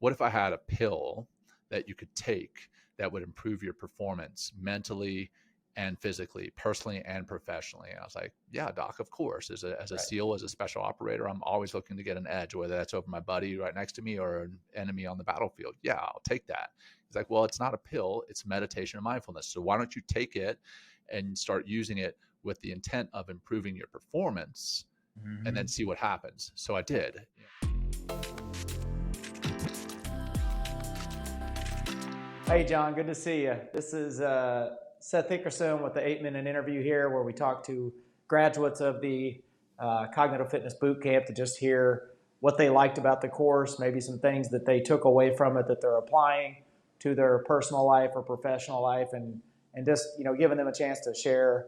what if I had a pill that you could take that would improve your performance mentally and physically, personally and professionally? And I was like, yeah, doc, of course. As a SEAL, as a special operator, I'm always looking to get an edge, whether that's over my buddy right next to me or an enemy on the battlefield. Yeah, I'll take that. He's like, well, it's not a pill, it's meditation and mindfulness. So why don't you take it and start using it with the intent of improving your performance and then see what happens. So I did. Hey, John, good to see you. This is Seth Hickerson with the 8-minute interview here, where we talk to graduates of the Cognitive Fitness Boot Camp to just hear what they liked about the course, maybe some things that they took away from it that they're applying to their personal life or professional life, and just giving them a chance to share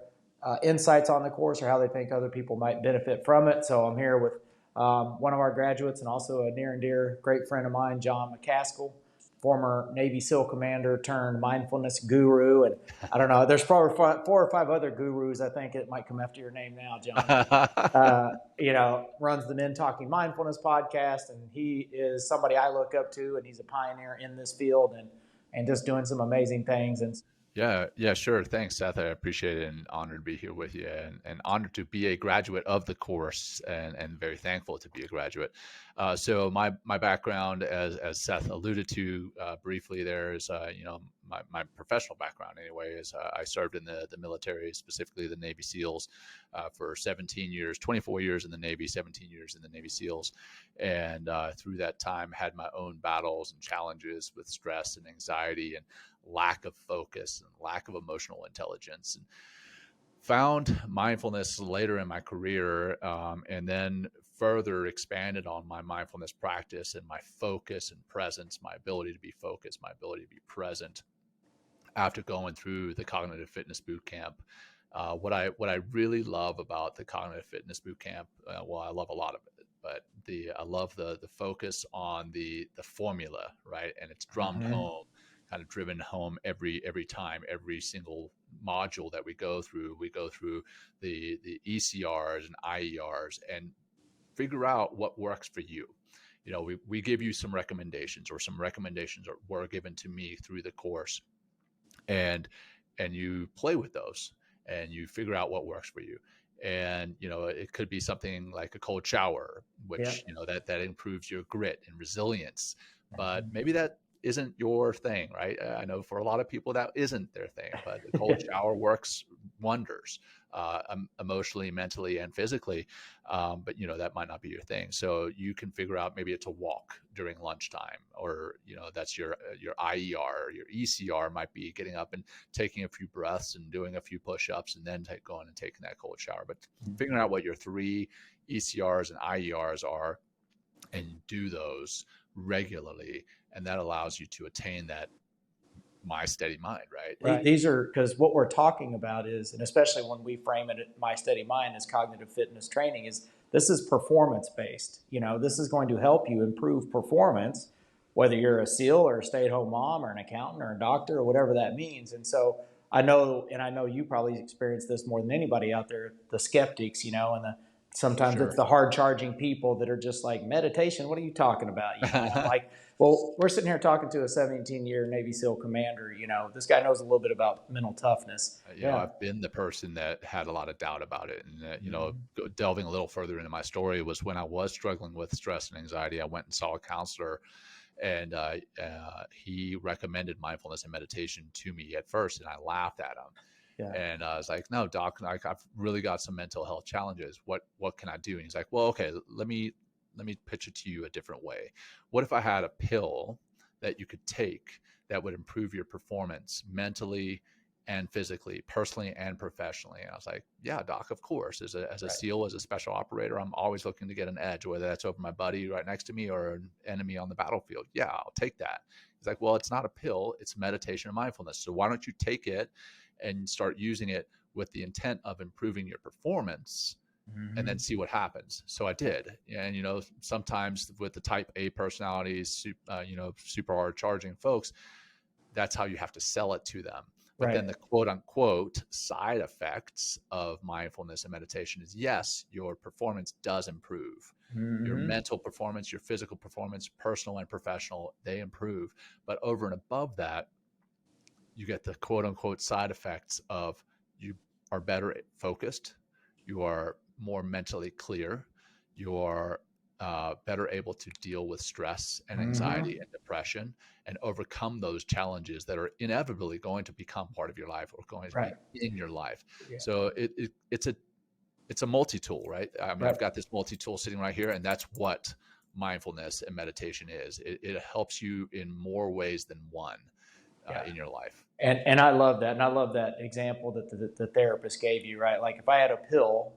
insights on the course or how they think other people might benefit from it. So I'm here with one of our graduates and also a near and dear great friend of mine, Jon Macaskill, former Navy SEAL commander turned mindfulness guru. And I don't know, there's probably 4 or 5 other gurus, I think it might come after your name now, John. Runs the Men Talking Mindfulness podcast. And he is somebody I look up to, and he's a pioneer in this field and just doing some amazing things. And Yeah, sure. Thanks, Seth. I appreciate it, and honored to be here with you, and honored to be a graduate of the course, and very thankful to be a graduate. So my background, as Seth alluded to briefly, there is my professional background anyway is I served in the military, specifically the Navy SEALs, for 17 years, 24 years in the Navy, 17 years in the Navy SEALs, and through that time had my own battles and challenges with stress and anxiety and lack of focus and lack of emotional intelligence, and found mindfulness later in my career, and then further expanded on my mindfulness practice and my focus and presence, my ability to be focused, my ability to be present after going through the Cognitive Fitness Boot Camp. What I really love about the Cognitive Fitness Boot Camp, well, I love a lot of it, but I love the focus on the formula, right? And it's drummed home, kind of driven home every time, every single module that we go through the ECRs and IERs and figure out what works for you. We give you some recommendations, or some recommendations were given to me through the course, and you play with those and you figure out what works for you. And it could be something like a cold shower, which that improves your grit and resilience, but maybe that isn't your thing, right? I know for a lot of people that isn't their thing, but the cold shower works wonders, emotionally, mentally, and physically. But that might not be your thing. So you can figure out, maybe it's a walk during lunchtime, or that's your IER. Your ECR might be getting up and taking a few breaths and doing a few push-ups, and then going and taking that cold shower. But figuring out what your 3 ECRs and IERs are, and do those regularly, and that allows you to attain that my steady mind, right? These are, because what we're talking about is, and especially when we frame it at My Steady Mind as cognitive fitness training, is this is performance based. This is going to help you improve performance, whether you're a SEAL or a stay-at-home mom or an accountant or a doctor or whatever that means. And so I know you probably experienced this more than anybody out there, the skeptics, and sometimes it's the hard charging people that are just like, meditation, what are you talking about? I'm like, well, we're sitting here talking to a 17-year Navy SEAL commander. This guy knows a little bit about mental toughness. I've been the person that had a lot of doubt about it. And, delving a little further into my story, was when I was struggling with stress and anxiety, I went and saw a counselor, and he recommended mindfulness and meditation to me at first, and I laughed at him. Yeah. And I was like, no, doc, I've really got some mental health challenges. What can I do? And he's like, well, okay, let me pitch it to you a different way. What if I had a pill that you could take that would improve your performance mentally and physically, personally and professionally? And I was like, yeah, doc, of course. As a SEAL, as a special operator, I'm always looking to get an edge, whether that's over my buddy right next to me or an enemy on the battlefield. Yeah, I'll take that. He's like, well, it's not a pill, it's meditation and mindfulness. So why don't you take it and start using it with the intent of improving your performance, and then see what happens. So I did. And, sometimes with the type A personalities, super hard charging folks, that's how you have to sell it to them. But then the quote unquote side effects of mindfulness and meditation is, yes, your performance does improve. Your Mm-hmm. mental performance, your physical performance, personal and professional, they improve. But over and above that, you get the quote unquote side effects of you are better focused, you are more mentally clear, you are better able to deal with stress and Mm-hmm. anxiety and depression and overcome those challenges that are inevitably going to become part of your life or going to Right. be in your life. Yeah. So it's a multi-tool, right? I mean, I've Right. got this multi-tool sitting right here, and that's what mindfulness and meditation is. It helps you in more ways than one Yeah. in your life. And I love that. And I love that example that the therapist gave you, right? Like if I had a pill,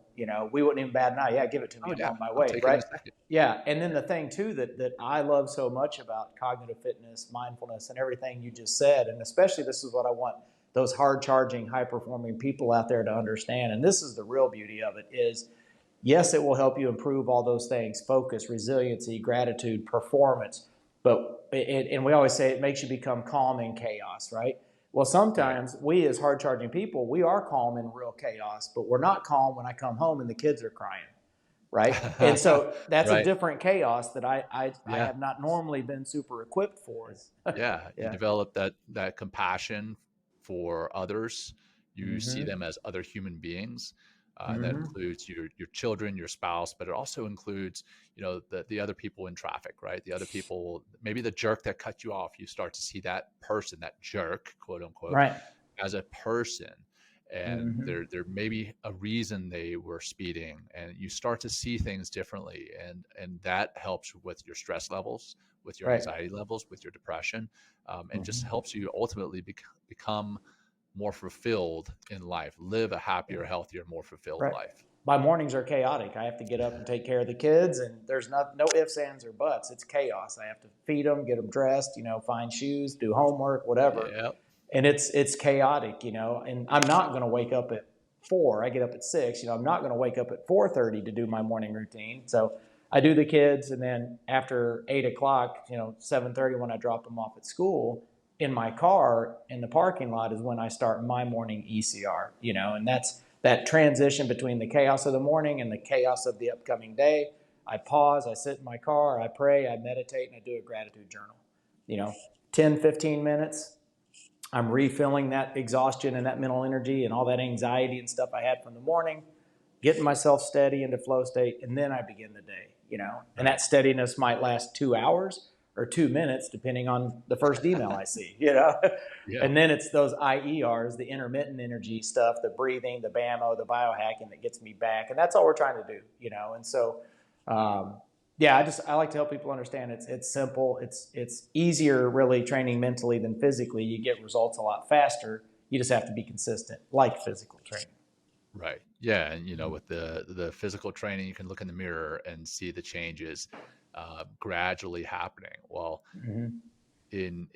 we wouldn't even bat an eye. Yeah, give it to me. Oh I'm yeah, on my I'll way, take it in right? a second. Yeah. And then the thing too that I love so much about cognitive fitness, mindfulness, and everything you just said, and especially this is what I want those hard charging, high performing people out there to understand. And this is the real beauty of it is yes, it will help you improve all those things: focus, resiliency, gratitude, performance. But and we always say it makes you become calm in chaos, right? Well, Right. sometimes we as hard charging people, we are calm in real chaos, but we're not calm when I come home and the kids are crying, right? And so that's a Right. different chaos that I Yeah. have not normally been super equipped for. Yeah. You Yeah. develop that compassion for others. You see Mm-hmm. them as other human beings. And that Mm-hmm. includes your children, your spouse, but it also includes, the other people in traffic, right? The other people, maybe the jerk that cut you off. You start to see that person, that jerk, quote unquote, Right. as a person. And Mm-hmm. there may be a reason they were speeding, and you start to see things differently, and that helps with your stress levels, with your Right. anxiety levels, with your depression, and just Mm-hmm. helps you ultimately become more fulfilled in life, live a happier, healthier, more fulfilled Right. life. My mornings are chaotic. I have to get up and take care of the kids, and there's no ifs, ands, or buts. It's chaos. I have to feed them, get them dressed, find shoes, do homework, whatever, Yeah. and it's chaotic, And I'm not going to wake up at 4. I get up at 6. I'm not going to wake up at 4:30 to do my morning routine. So I do the kids, and then after 8 o'clock, 7:30 when I drop them off at school, in my car in the parking lot is when I start my morning ECR. And that's that transition between the chaos of the morning and the chaos of the upcoming day. I pause, I sit in my car, I pray, I meditate, and I do a gratitude journal. You know, 10, 15 minutes, I'm refilling that exhaustion and that mental energy and all that anxiety and stuff I had from the morning, getting myself steady into flow state, and then I begin the day. And Right. that steadiness might last 2 hours or 2 minutes, depending on the first email I see. Yeah. And then it's those IERs, the intermittent energy stuff, the breathing, the BAMO, the biohacking that gets me back. And that's all we're trying to do. And so, yeah, I like to help people understand it's simple. It's easier really training mentally than physically. You get results a lot faster. You just have to be consistent, like physical training. Right. Yeah. And with the physical training, you can look in the mirror and see the changes gradually happening. Well, Mm-hmm. in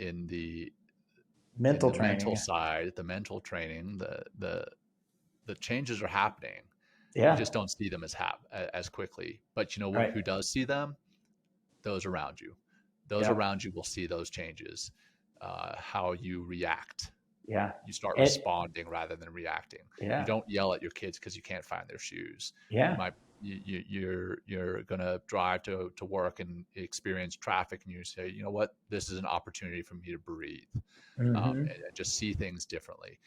Mental the mental training. side, the mental training, the changes are happening. You Yeah. just don't see them as quickly. But Right. who does see them? Those around you. Those Yeah. around you will see those changes. How you react. Yeah. You start And, responding rather than reacting. You yeah. don't yell at your kids because you can't find their shoes. You Yeah. might you're gonna drive to work and experience traffic, and you say, you know what, this is an opportunity for me to breathe, Mm-hmm. and just see things differently.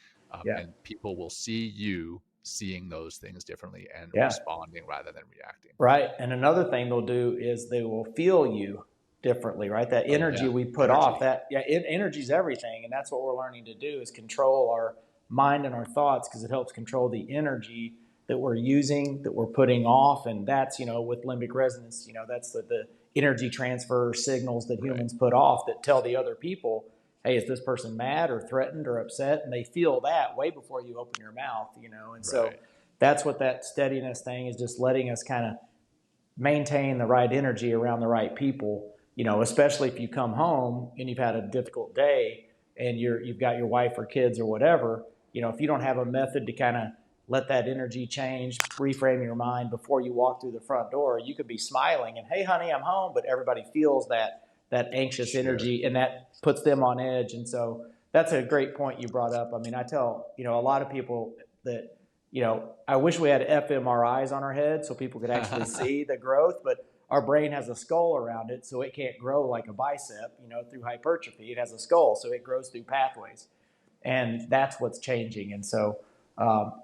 Yeah. And people will see you seeing those things differently and Yeah. responding rather than reacting. Right. And another thing they'll do is they will feel you differently, right? That Oh energy yeah, we put off, energy. energy is everything. And that's what we're learning to do is control our mind and our thoughts because it helps control the energy that we're using, that we're putting off. And that's, with limbic resonance, that's the energy transfer signals that Right. humans put off that tell the other people, hey, is this person mad or threatened or upset? And they feel that way before you open your mouth. And so Right. that's what that steadiness thing is, just letting us kind of maintain the right energy around the right people, especially if you come home and you've had a difficult day and you've got your wife or kids or whatever, if you don't have a method to kind of let that energy change, reframe your mind before you walk through the front door, you could be smiling and, hey, honey, I'm home, but everybody feels that anxious Sure. energy and that puts them on edge. And so that's a great point you brought up. I mean, I tell, a lot of people that, I wish we had fMRIs on our head so people could actually see the growth, but our brain has a skull around it, so it can't grow like a bicep, through hypertrophy. It has a skull, so it grows through pathways. And that's what's changing. And so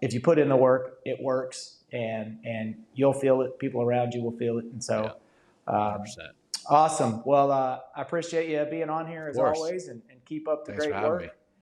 if you put in the work, it works, and you'll feel it. People around you will feel it. And so, yeah, awesome. Well, I appreciate you being on here as always, and keep up the Thanks for great having work. me.